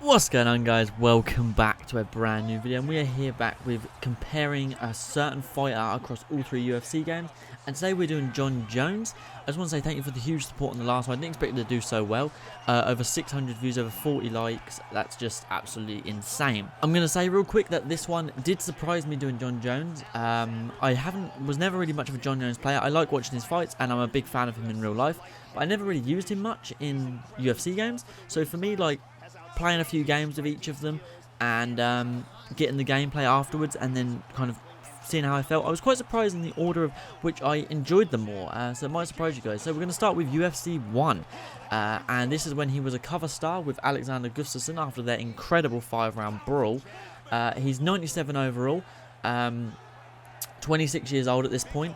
What's going on, guys? Welcome back to a brand new video, and we are here back with comparing a certain fighter across all three UFC games. And today we're doing Jon Jones. I just want to say thank you for the huge support on the last one. I didn't expect it to do so well. Over 600 views, over 40 likes. That's just absolutely insane. I'm going to say real quick that this one did surprise me doing Jon Jones. I was never really much of a Jon Jones player. I like watching his fights, and I'm a big fan of him in real life. But I never really used him much in UFC games. So for me, like, playing a few games of each of them and getting the gameplay afterwards and then kind of seeing how I felt, I was quite surprised in the order of which I enjoyed them more, so it might surprise you guys. So we're going to start with UFC 1, and this is when he was a cover star with Alexander Gustafsson after their incredible 5-round brawl. He's 97 overall, 26 years old at this point.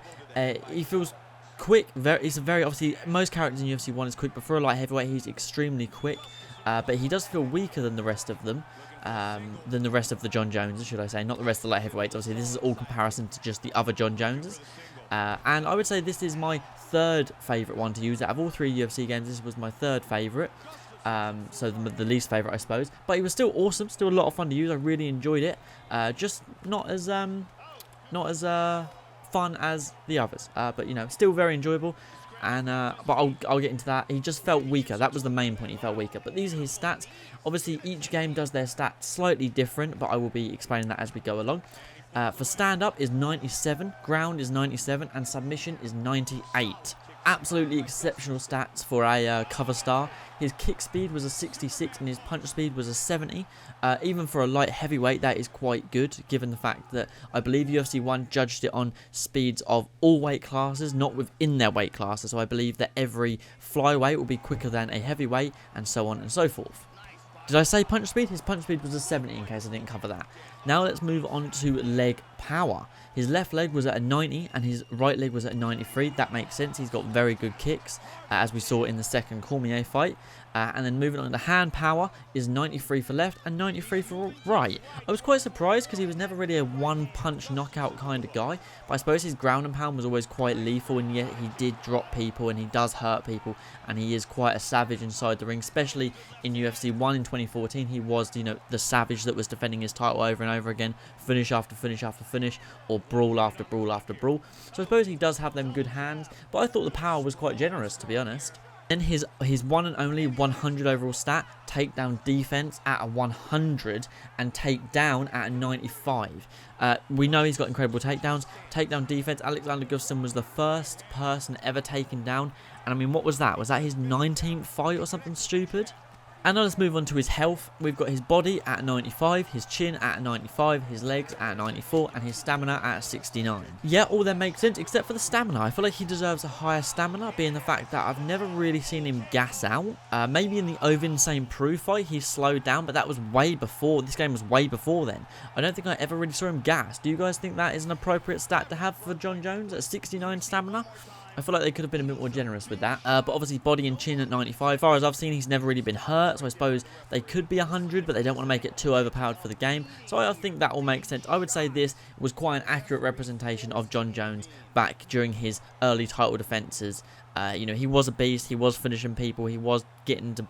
He feels quick. He's obviously, most characters in UFC 1 is quick, but for a light heavyweight he's extremely quick. But he does feel weaker than the rest of them, than the rest of the Jon Joneses, should I say. Not the rest of the light heavyweights. Obviously, this is all comparison to just the other Jon Joneses. And I would say this is my third favourite one to use. Out of all three UFC games, this was my third favourite. So the least favourite, I suppose. But he was still awesome, still a lot of fun to use. I really enjoyed it. Just not as fun as the others. But, you know, still very enjoyable. And but I'll get into that. He just felt weaker. That was the main point. He felt weaker. But these are his stats. Obviously, each game does their stats slightly different, but I will be explaining that as we go along. For stand-up is 97, ground is 97, and submission is 98. Absolutely exceptional stats for a cover star. His kick speed was a 66 and his punch speed was a 70. Even for a light heavyweight, that is quite good, given the fact that I believe UFC 1 judged it on speeds of all weight classes, not within their weight classes. So I believe that every flyweight will be quicker than a heavyweight, and so on and so forth. Did I say punch speed? His punch speed was a 70, in case I didn't cover that. Now let's move on to leg power. His left leg was at a 90 and his right leg was at a 93. That makes sense. He's got very good kicks, as we saw in the second Cormier fight. And then moving on to hand power is 93 for left and 93 for right. I was quite surprised because he was never really a one-punch knockout kind of guy. But I suppose his ground and pound was always quite lethal, and yet he did drop people and he does hurt people. And he is quite a savage inside the ring, especially in UFC 1 in 2014. He was, you know, the savage that was defending his title over and over again, finish after finish after finish, or brawl after brawl after brawl. So I suppose he does have them good hands, but I thought the power was quite generous, to be honest. Then his one and only 100 overall stat, takedown defense at a 100 and takedown at a 95. We know he's got incredible takedowns. Takedown defense, Alexander Gustafsson was the first person ever taken down. And I mean, what was that? Was that his 19th fight or something stupid? And now let's move on to his health. We've got his body at 95, his chin at 95, his legs at 94, and his stamina at 69. Yeah, all that makes sense, except for the stamina. I feel like he deserves a higher stamina, being the fact that I've never really seen him gas out. Maybe in the Ovin St. Preux fight, he slowed down, but that was way before. This game was way before then. I don't think I ever really saw him gas. Do you guys think that is an appropriate stat to have for Jon Jones at 69 stamina? I feel like they could have been a bit more generous with that. But obviously body and chin at 95. As far as I've seen, he's never really been hurt. So I suppose they could be 100, but they don't want to make it too overpowered for the game. So I think that all makes sense. I would say this was quite an accurate representation of Jon Jones back during his early title defenses. You know, he was a beast. He was finishing people. He was getting to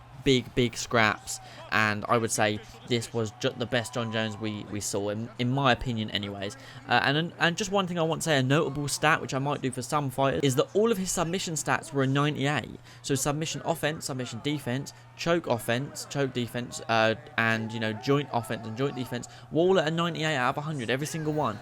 big scraps, and I would say this was the best Jon Jones we saw, in my opinion anyways. And just one thing I want to say, a notable stat, which I might do for some fighters, is that all of his submission stats were a 98. So submission offense, submission defense, choke offense, choke defense, and, you know, joint offense and joint defense were all at a 98 out of 100, every single one.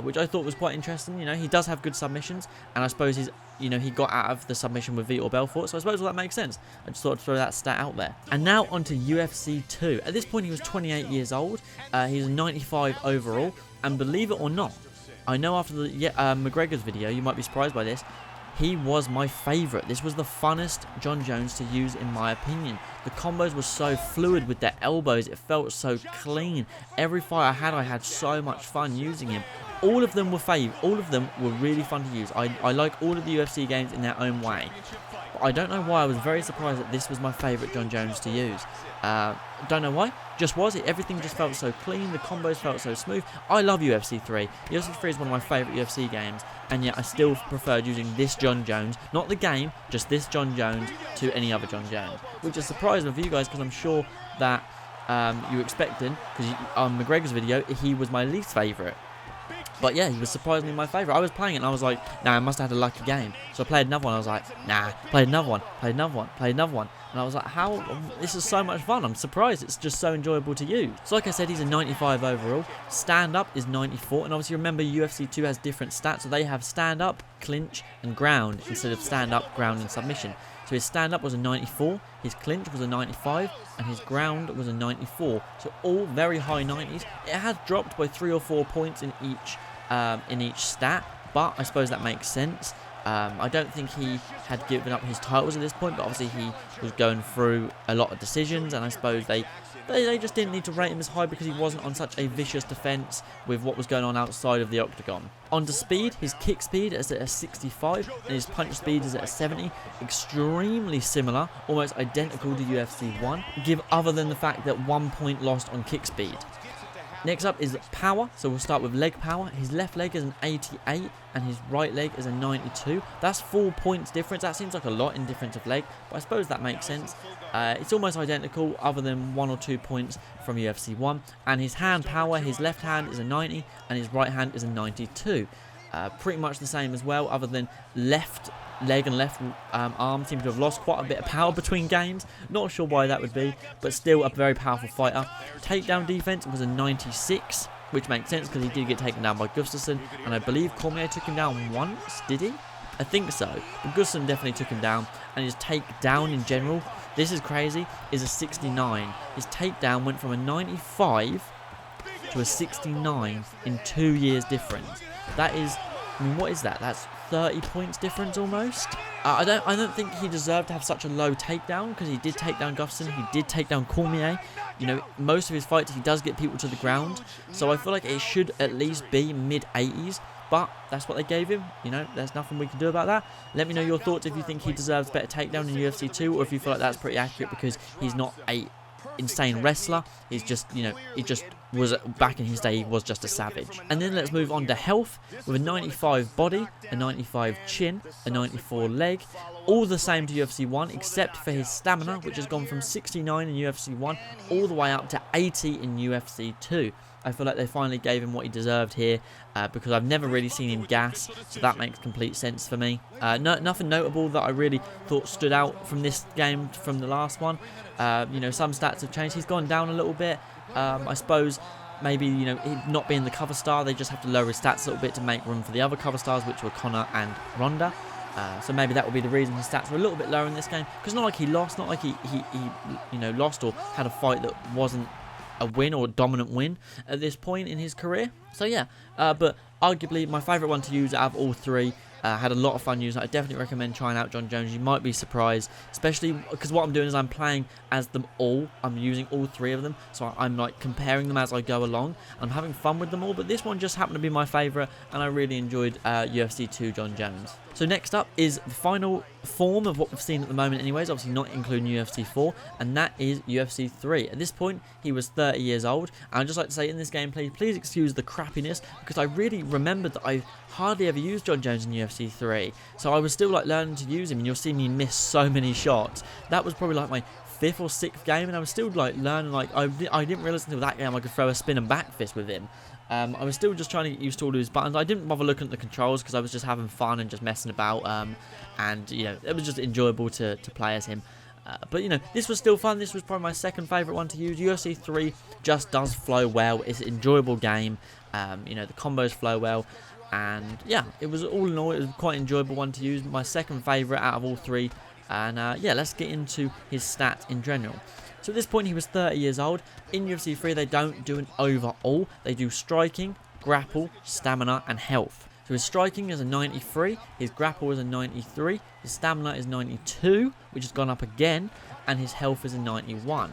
Which I thought was quite interesting. You know, he does have good submissions, and I suppose he got out of the submission with Vitor Belfort, so I suppose all that makes sense. I just thought I'd throw that stat out there. And now onto UFC 2. At this point, he was 28 years old. He's a 95 overall, and believe it or not, I know after the McGregor's video, you might be surprised by this, he was my favourite. This was the funnest Jon Jones to use, in my opinion. The combos were so fluid with their elbows. It felt so clean. Every fight I had so much fun using him. All of them were all of them were really fun to use. I like all of the UFC games in their own way. But I don't know why I was very surprised that this was my favourite Jon Jones to use. Don't know why. Just was it. Everything just felt so clean. The combos felt so smooth. I love UFC 3. UFC 3 is one of my favourite UFC games. And yet I still preferred using this Jon Jones. Not the game, just this Jon Jones to any other Jon Jones. Which is surprising for you guys, because I'm sure that you were expecting, because on McGregor's video, he was my least favourite. But yeah, he was surprisingly my favourite. I was playing it and I was like, nah, I must have had a lucky game. So I played another one. I was like, nah, played another one, played another one, played another one. And I was like, how? This is so much fun. I'm surprised it's just so enjoyable to use. So like I said, he's a 95 overall. Stand-up is 94. And obviously remember, UFC 2 has different stats. So they have stand-up, clinch, and ground instead of stand-up, ground, and submission. So his stand-up was a 94, his clinch was a 95, and his ground was a 94. So all very high 90s. It has dropped by 3 or 4 points in each stat, but I suppose that makes sense. I don't think he had given up his titles at this point, but obviously he was going through a lot of decisions, and I suppose they just didn't need to rate him as high because he wasn't on such a vicious defense with what was going on outside of the octagon. On to speed, his kick speed is at a 65 and his punch speed is at a 70. Extremely similar, almost identical to UFC 1, other than the fact that 1 point lost on kick speed. Next up is power, so we'll start with leg power. His left leg is an 88 and his right leg is a 92. That's 4 points difference. That seems like a lot in difference of leg, but I suppose that makes sense. It's almost identical other than 1 or 2 points from UFC 1. And his hand power, his left hand is a 90 and his right hand is a 92. Pretty much the same as well, other than left leg and left arm seem to have lost quite a bit of power between games. Not sure why that would be, but still a very powerful fighter. Takedown defense was a 96, which makes sense because he did get taken down by Gustafsson, and I believe Cormier took him down once, did he? I think so, but Gustafsson definitely took him down, and his takedown in general, this is crazy, is a 69. His takedown went from a 95 to a 69 in 2 years difference. That is, I mean, what is that? That's 30 points difference almost. I don't think he deserved to have such a low takedown because he did take down Gustafsson, he did take down Cormier. You know, most of his fights he does get people to the ground, so I feel like it should at least be mid 80s. But that's what they gave him. You know, there's nothing we can do about that. Let me know your thoughts if you think he deserves better takedown in UFC 2, or if you feel like that's pretty accurate because he's not a insane wrestler. He's just, you know, he just was, back in his day, he was just a savage. And then let's move on to health, with a 95 body, a 95 chin, a 94 leg, all the same to UFC 1 except for his stamina, which has gone from 69 in UFC 1 all the way up to 80 in UFC 2. I feel like they finally gave him what he deserved here because I've never really seen him gas, so that makes complete sense for me. Nothing notable that I really thought stood out from this game from the last one. You know, some stats have changed. He's gone down a little bit. I suppose maybe, you know, not being the cover star, they just have to lower his stats a little bit to make room for the other cover stars, which were Conor and Ronda. So maybe that will be the reason his stats were a little bit lower in this game, because not like he lost, not like he you know, lost or had a fight that wasn't a win or a dominant win at this point in his career. So yeah, but arguably my favourite one to use out of all three. Had a lot of fun using it. I definitely recommend trying out Jon Jones. You might be surprised, especially because what I'm doing is I'm playing as them all. I'm using all three of them, so I'm like comparing them as I go along. I'm having fun with them all, but this one just happened to be my favourite, and I really enjoyed UFC 2 Jon Jones. So next up is the final form of what we've seen at the moment anyways, obviously not including UFC 4, and that is UFC 3. At this point, he was 30 years old, and I'd just like to say in this gameplay, please excuse the crappiness, because I really remembered that I hardly ever used Jon Jones in UFC 3, so I was still like learning to use him, and you'll see me miss so many shots. That was probably like my 5th or 6th game, and I was still like learning, like I didn't realise until that game I could throw a spin and back fist with him. I was still just trying to get used to all of his buttons. I didn't bother looking at the controls because I was just having fun and just messing about, and you know, it was just enjoyable to play as him. But you know, this was still fun. This was probably my second favourite one to use. UFC 3 just does flow well. It's an enjoyable game. You know, the combos flow well. And yeah, it was all in all, it was quite an enjoyable one to use. My second favourite out of all three. And yeah, let's get into his stats in general. So at this point, he was 30 years old. In UFC 3, they don't do an overall. They do striking, grapple, stamina, and health. So his striking is a 93, his grapple is a 93, his stamina is 92, which has gone up again, and his health is a 91.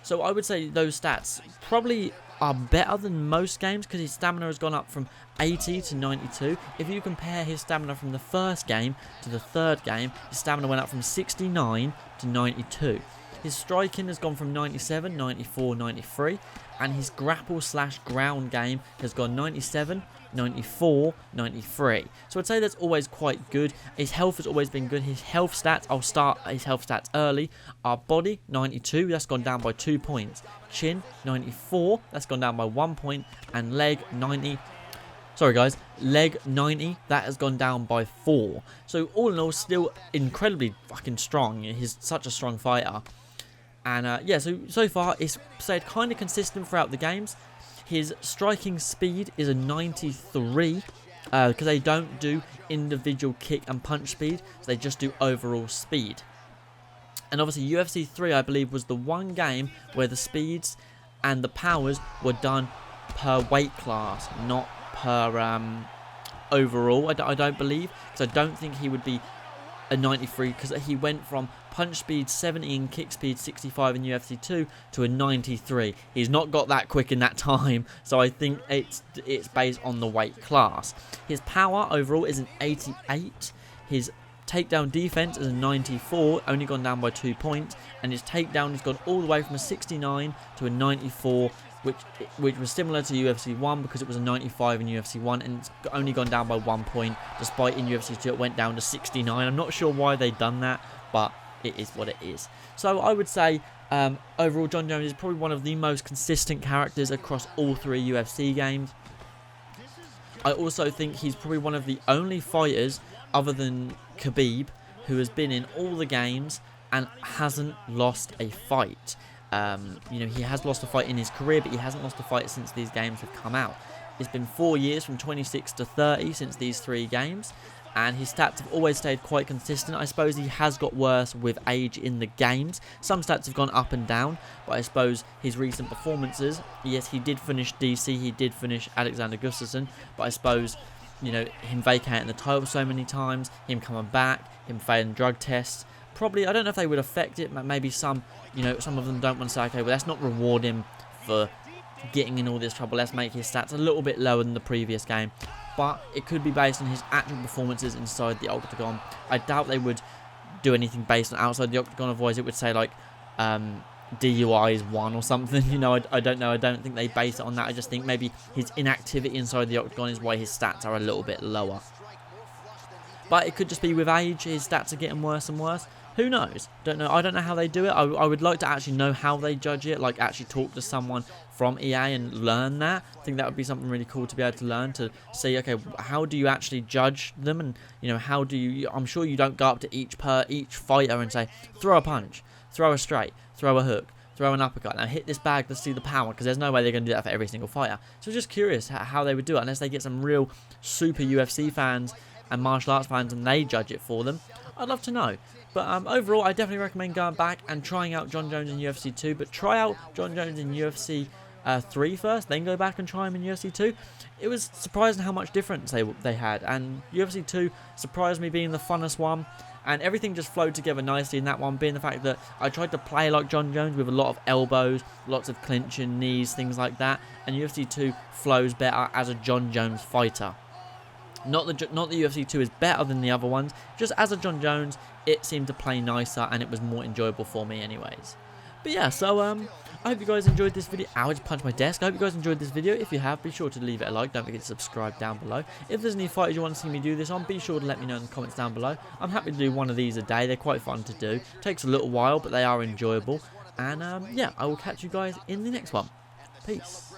So I would say those stats probably are better than most games because his stamina has gone up from 80 to 92. If you compare his stamina from the first game to the third game, his stamina went up from 69 to 92. His striking has gone from 97, 94, 93, and his grapple / ground game has gone 97, 94, 93. So I'd say that's always quite good. His health has always been good. His health stats, I'll start his health stats early, are body 92, that's gone down by 2 points. Chin 94, that's gone down by 1 point, and leg 90. Sorry guys, leg 90, that has gone down by 4. So all in all, still incredibly fucking strong. He's such a strong fighter. And yeah, so far it's stayed kind of consistent throughout the games. His striking speed is a 93, because they don't do individual kick and punch speed, so they just do overall speed. And obviously UFC 3, I believe, was the one game where the speeds and the powers were done per weight class, not per overall. I don't believe, because I don't think he would be a 93, because he went from punch speed 70 and kick speed 65 in UFC 2 to a 93. He's not got that quick in that time, so I think it's based on the weight class. His power overall is an 88. His takedown defense is a 94, only gone down by 2 points, and his takedown has gone all the way from a 69 to a 94, which was similar to UFC 1 because it was a 95 in UFC 1, and it's only gone down by 1 point, despite in UFC 2 it went down to 69. I'm not sure why they've done that, but it is what it is. So I would say overall Jon Jones is probably one of the most consistent characters across all 3 UFC games. I also think he's probably one of the only fighters other than Khabib who has been in all the games and hasn't lost a fight. You know, he has lost a fight in his career, but he hasn't lost a fight since these games have come out. It's been 4 years, from 26 to 30, since these 3 games, and his stats have always stayed quite consistent. I suppose he has got worse with age in the games. Some stats have gone up and down, but I suppose his recent performances, yes, he did finish DC, he did finish Alexander Gustafsson, but I suppose, you know, him vacating the title so many times, him coming back, him failing drug tests, probably, I don't know if they would affect it. Maybe some, you know, some of them don't want to say, okay, well, let's not reward him for getting in all this trouble. Let's make his stats a little bit lower than the previous game. But it could be based on his actual performances inside the octagon. I doubt they would do anything based on outside the octagon. Otherwise, it would say, like, DUIs 1 or something. You know, I don't know. I don't think they base it on that. I just think maybe his inactivity inside the octagon is why his stats are a little bit lower. But it could just be with age, his stats are getting worse and worse. Who knows? Don't know. I don't know how they do it. I would like to actually know how they judge it. Like, actually talk to someone from EA and learn that. I think that would be something really cool to be able to learn, to see, okay, how do you actually judge them? And, you know, how do you... I'm sure you don't go up to each fighter and say, throw a punch, throw a straight, throw a hook, throw an uppercut. Now hit this bag, let's see the power, because there's no way they're going to do that for every single fighter. So just curious how they would do it, unless they get some real super UFC fans and martial arts fans and they judge it for them. I'd love to know. But overall, I definitely recommend going back and trying out Jon Jones in UFC 2. But try out Jon Jones in UFC 3 first, then go back and try him in UFC 2. It was surprising how much difference they had. And UFC 2 surprised me being the funnest one. And everything just flowed together nicely in that one, being the fact that I tried to play like Jon Jones with a lot of elbows, lots of clinching, knees, things like that. And UFC 2 flows better as a Jon Jones fighter. Not that UFC 2 is better than the other ones, just as a Jon Jones, it seemed to play nicer and it was more enjoyable for me anyways. But yeah, so I hope you guys enjoyed this video. Ow, I just punched my desk. I hope you guys enjoyed this video. If you have, be sure to leave it a like. Don't forget to subscribe down below. If there's any fighters you want to see me do this on, be sure to let me know in the comments down below. I'm happy to do one of these a day. They're quite fun to do. Takes a little while, but they are enjoyable. And yeah, I will catch you guys in the next one. Peace.